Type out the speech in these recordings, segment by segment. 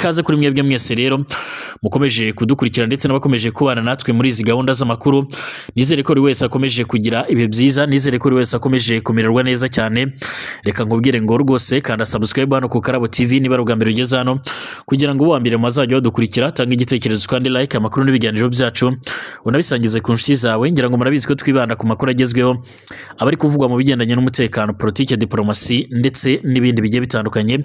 ikaze kuri mwebwe mwese rero mukomeje kudukurikira ndetse n'abakomeje kubana natwe muri izi gahunda z'amakuru. Nizere ko buri wese akomeje kugira ibihe byiza, nizere ko buri wese akomeje kumererwa neza cyane. Reka nkubwire ngo rwose kanda subscribe hano ku Karabo TV niba rugambere ugeze hano, kugira ngo uwambere mazajya badukurikira, tanga igitekerezo kandi like amakuru n'ibiganiro byacu unabisangize ku nshuti zawe. Ngira ngo murabizi ko twibanda ku makuru agezweho, abari kuvugwa mu bigendanye n'umutekano, politike, diplomasi ndetse n'ibindi bigiye bitandukanye.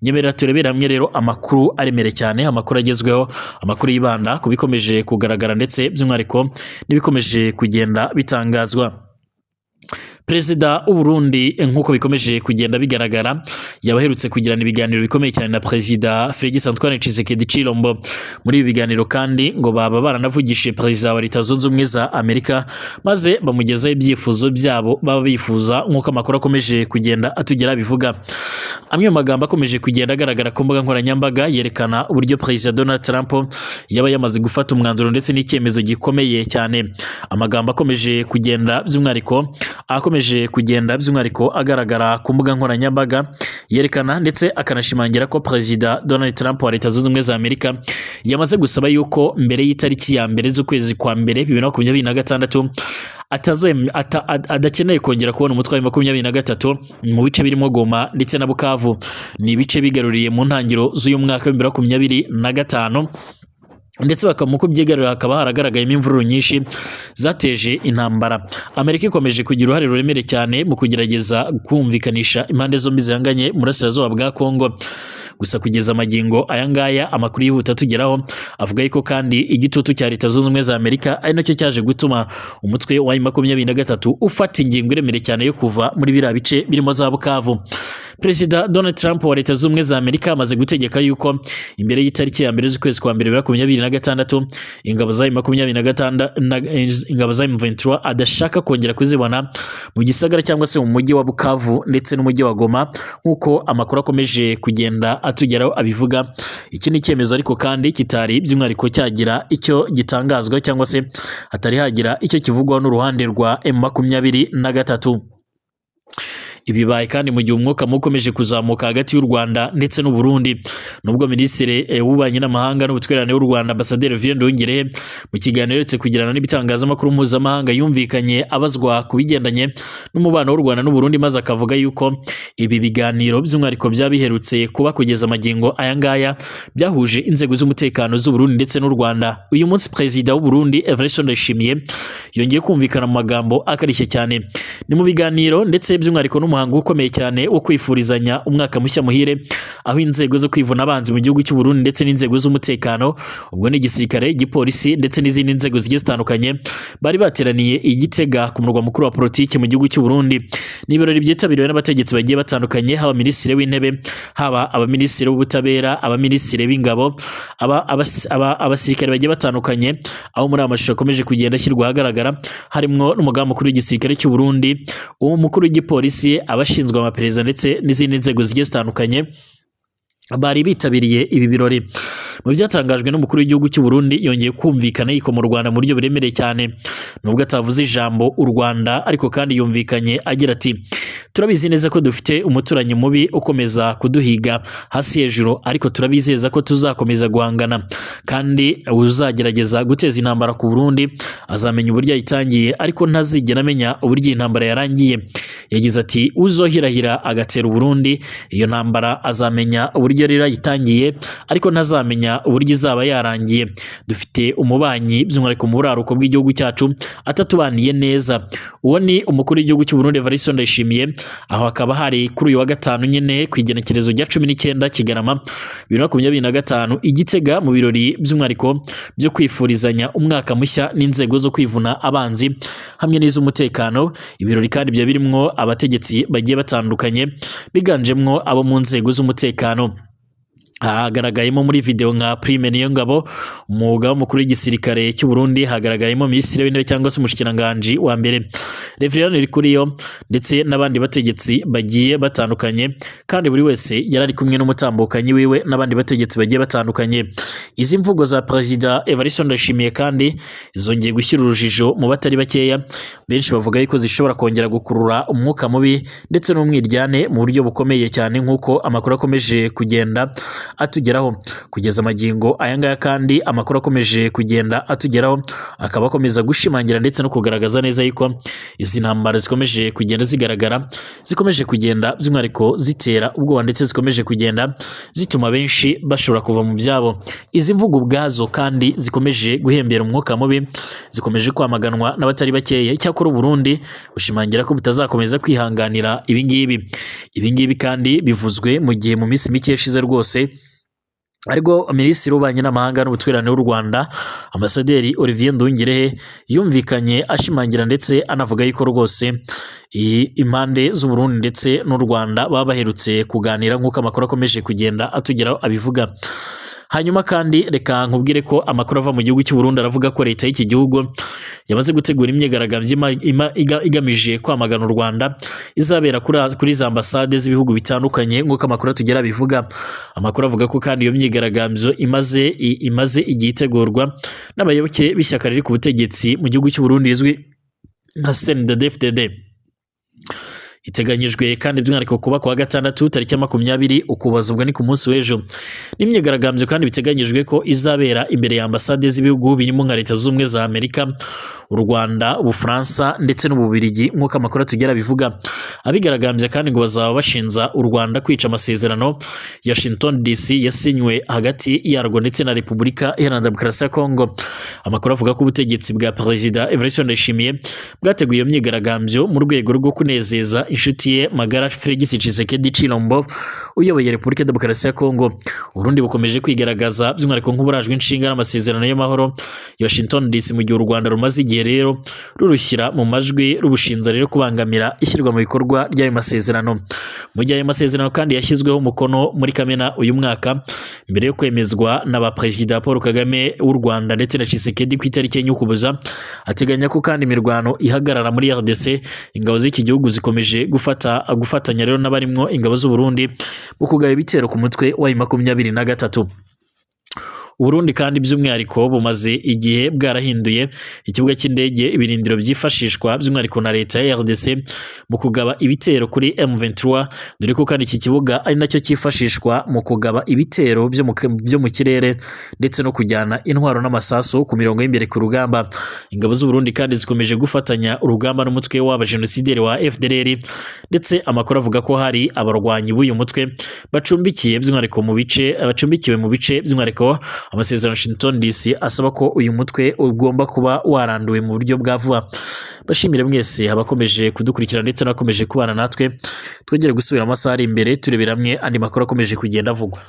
Nyemerera turebera hamwe rero amakuru aremere cyane, amakuru agezweho, amakuru yibanda ku bikomeje kugaragara ndetse by'umwihariko n'ibikomeje kugenda bitangazwa. Perezida w'u Burundi nk'uko bikomeje kugenda bigaragara yabaherutse kugirana ibiganiro bikomeye cyane na Perezida Félix Antoine Tshisekedi Tshilombo. Muri ibi biganiro kandi ngo baba baranavugishije Perezida wa Leta Zunze Ubumwe za Amerika, maze bamugezaho ibyifuzo byabo baba bifuza nk'uko amakuru akomeje kugenda atugera bivuga. Amwe mu magambo akomeje kugenda agaragara ku mbuga nkoranyambaga yerekana uburyo Perezida Donald Trump yaba yamaze gufata umwanzuro ndetse n'icyemezo gikomeye cyane. Amagambo akomeje kugenda by'umwihariko agaragara ku mbuga nkoranyambaga yerekana ndetse akanashimangira ko Perezida Donald Trump wa Leta Zunze Ubumwe za Amerika yamaze gusaba yuko mbere y'itariki ya mbere z'ukwezi kwa mbere 2026 adakeneye kongera kubona umutwe wa 2023 mu bice birimo Goma ndetse na Bukavu. Ni ibice bigaruriye mu ntangiro z'uyu mwaka wa 2025 ndetse bakamuko byigarurira hakaba haragaragayemo imvururu nyinshi zateje intambara. Amerika ikomeje kugira uruhare ruremere cyane mu kugerageza kumvikanisha impande zombi zihanganye mu burasirazuba bwa Kongo. Gusa kugeza amagingo aya ngaya amakuru yihuta tugeraho avuga yuko kandi igitutu cya Leta Zunze Ubumwe za Amerika ari nacyo cyaje gutuma umutwe wa 2023 ufata ingingo iremere cyane yo kuva muri biriya bice birimo za Bukavu. Perezida Donald Trump wa Leta Zunze Ubumwe za Amerika amaze gutegeka yuko imbere y'itariki ya mbere z'ukwezi kwa mbere 2026 ingabo za 2023 adashaka kongera kuzibona mu gisagara cyangwa se mu mujyi wa Bukavu ndetse n'umujyi wa Goma nk'uko amakuru akomeje kugenda atugeraho abivuga. Iki ni icyemezo ariko kandi kitari by'umwihariko cyagira icyo gitangazwa cyangwa se hatari hagira icyo kivugwaho n'uruhande rwa M23. Ibibaye kandi mu gihe umwuka mukomeje kuzamuka hagati y'u Rwanda ndetse n'u Burundi, nubwo Minisitiri w'Ububanyi n'Amahanga n'Ubutwererane w'u Rwanda Ambasaderi Vivien Nduhungirehe mu kiganiro uretse kugirana n'ibitangazamakuru mpuzamahanga yumvikanye abazwa ku bigendanye n'umubano w'u Rwanda n'u Burundi, maze akavuga yuko ibi biganiro by'umwihariko byabiherutse kuba kugeza amagingo aya ngaya byahuje inzego z'umutekano z'u Burundi ndetse n'u Rwanda. Uyu munsi Perezida w'u Burundi Evariste Ndayishimiye yongeye kumvikana mu magambo akarishye cyane. Ni mu biganiro ndetse by'umwihariko umuhango ukomeye cyane wo kwifurizanya umwaka mushya muhire, aho inzego zo kwivuna abanzi mu gihugu cy'u Burundi ndetse n'inzego z'umutekano, ubwo ni igisirikare, igipolisi ndetse n'izindi nzego zigiye zitandukanye bari bateraniye i Gitega ku murwa mukuru wa politiki mu gihugu cy'u Burundi. Ni ibirori byitabiriwe n'abategetsi bagiye batandukanye, haba minisitiri w'intebe, haba abaminisitiri w'ubutabera, abaminisitiri b'ingabo, abasirikare bagiye batandukanye, aho muri amashusho akomeje kugenda ashyirwa ahagaragara harimo n'umugaba mukuru w'igisirikare cy'u Burundi, umukuru w'igipolisi, abashinzwe amaperereza ndetse n'izindi nzego zigiye zitandukanye bari bitabiriye ibi birori. Mu byatangajwe n'umukuru w'igihugu cy'u Burundi, yongeye kumvikana yiko mu Rwanda mu buryo buremereye cyane, nubwo atavuze ijambo u Rwanda ariko kandi yumvikanye agira ati: turabizi neza ko dufite umuturanyi mubi ukomeza kuduhiga hasi hejuru, ariko turabizeza ko tuzakomeza guhangana, kandi uzagerageza guteza intambara ku Burundi azamenya uburyo yayitangiye ariko ntazigera amenya uburyo intambara yarangiye. Yagize ati: uzohirahira agatera Burundi iyo ntambara azamenya uburyo rero yayitangiye ariko ntazamenya uburyo izaba yarangiye. Dufite umubanyi by'umwihariko mu buraruko bw'igihugu cyacu atatubaniye neza. Uwo ni umukuru w'igihugu cy'u Burundi Evariste Ndayishimiye, aho akaba hari kuri uyu wa gatanu nyine ku igenekerezo rya 19 Kigarama 2025 i Gitega mu birori by'umwihariko byo kwifurizanya umwaka mushya n'inzego zo kwivuna abanzi hamwe n'iz'umutekano. Ibirori kandi bya birimo abategetsi bagiye batandukanye biganjemwo abo mu nzego z'umutekano. hagaragayemo muri video nka Prime Niyongabo umugaba mukuru w'igisirikare cy'u Burundi, hagaragayemo minisitiri w'intebe cyangwa se umushikiranganje wa mbere Reverend Rikuriyo ndetse n'abandi bategetsi bagiye batandukanye, kandi buri wese yarari kumwe n'umutambukanyi wiwe n'abandi bategetsi bagiye batandukanye. Izi mvugo za President Evariste Ndayishimiye kandi zongeye gushyira urujijo mu batari bakeya, benshi bavuga yuko zishobora kongera gukurura umwuka mubi ndetse n'umwiryane mu buryo bukomeye cyane, nk'uko amakuru akomeje kugenda atugeraho kugeza amagingo aya ngaya. Kandi amakuru akomeje kugenda atugeraho akaba akomeza gushimangira ndetse no kugaragaza neza yuko izi ntambara zikomeje kugenda zigaragara, zikomeje kugenda by'umwihariko zitera ubwoba ndetse zikomeje kugenda zituma benshi bashobora kuva mu byabo. Izi mvugo ubwazo kandi zikomeje guhembera umwuka mubi, zikomeje kwamaganwa n'abatari bakeya. Cyakora Burundi bushimangira ko butazakomeza kwihanganira ibingibi kandi bivuzwe mu gihe mu minsi mike yashize rwose ariko Minisitiri w'Ububanyi n'Amahanga n'Ubutwererane w'u Rwanda Ambasaderi Olivier Nduhungirehe yumvikanye ashimangira ndetse anavuga yuko rwose impande z'u Burundi ndetse n'u Rwanda baba baherutse kuganira nk'uko amakuru akomeje kugenda atugeraho abivuga. Hanyuma kandi reka nkubwire ko amakuru ava mu gihugu cy'u Burundi aravuga ko leta y'iki gihugu yamaze gutegura imyigaragambyo igamije kwamagana u Rwanda, izabera kuri za ambasade z'ibihugu bitandukanye nk'uko amakuru atugera bivuga. Amakuru avuga ko kandi iyo myigaragambyo imaze igihe itegurwa n'abayoboke b'ishyaka riri ku butegetsi mu gihugu cy'u Burundi rizwi nka CNDD-FDD. Iteganyijwe kandi by'umwihariko kuba kuwa gatandatu tariki 20 Ukuboza, ubwo ni ku munsi w'ejo. N'imyigaragambyo kandi biteganyijwe ko izabera imbere ya ambasade z'ibihugu birimo nka Leta Zunze Ubumwe za Amerika, u Rwanda, Ubufaransa ndetse n'Ububiligi nk'uko amakuru atugera bivuga. Abigaragambya kandi ngo bazaba bashinza u Rwanda kwica amasezerano ya Washington DC yasinywe hagati yarwo ndetse na Repubulika Iharanira Demokarasi ya Kongo. Amakuru avuga ko ubutegetsi bwa Perezida Evariste Ndayishimiye bwateguye iyo myigaragambyo mu rwego rwo kunezeza inshuti ye magara Felix Tshisekedi Tshilombo uyoboye Repubulika ya Demokarasi ya Kongo. Uburundi bukomeje kwigaragaza by'umwihariko nk'uburajwe inshinga n'amasezerano y'amahoro ya Washington DC mu gihe u Rwanda rumaze igihe rero rurushyira mu majwi rubushinja rero kubangamira ishyirwa mu bikorwa ry'ayo masezerano. Mu gihe ayo masezerano kandi yashyizweho umukono muri Kamena uyu mwaka mbere yo kwemezwa n'aba Perezida Paul Kagame w'u Rwanda ndetse na Tshisekedi ku itariki y'Ukuboza, ateganya ko kandi imirwano ihagarara muri RDC. Ingabo z'iki gihugu zikomeje gufatanya rero n'abarimwo ingabo z'u Burundi mu kugaba ibitero ku mutwe wa 23. Uburundi kandi by'umwihariko bumaze igihe bwarahinduye ikibuga cy'indege ibirindiro byifashishwa by'umwihariko na leta ya RDC mu kugaba ibitero kuri M23, dore ko kandi iki kibuga ari nacyo cyifashishwa mu kugaba ibitero byo mu kirere ndetse no kujyana intwaro n'amasasu ku mirongo y'imbere ku rugamba. Ingabo z'u Burundi kandi zikomeje gufatanya urugamba n'umutwe w'abajenosideri wa FDLR, ndetse amakuru avuga ko hari abarwanyi b'uyu mutwe bacumbikiwe mu bice by'umwihariko amasezerano Washington DC asaba ko uyu mutwe ugomba kuba waranduwe mu buryo bwa vuba. Bashimire mwese abakomeje kudukurikira ndetse n'abakomeje kubana natwe, twongere gusubira amasaha ari imbere turebera hamwe andi makuru akomeje kugenda avugwa.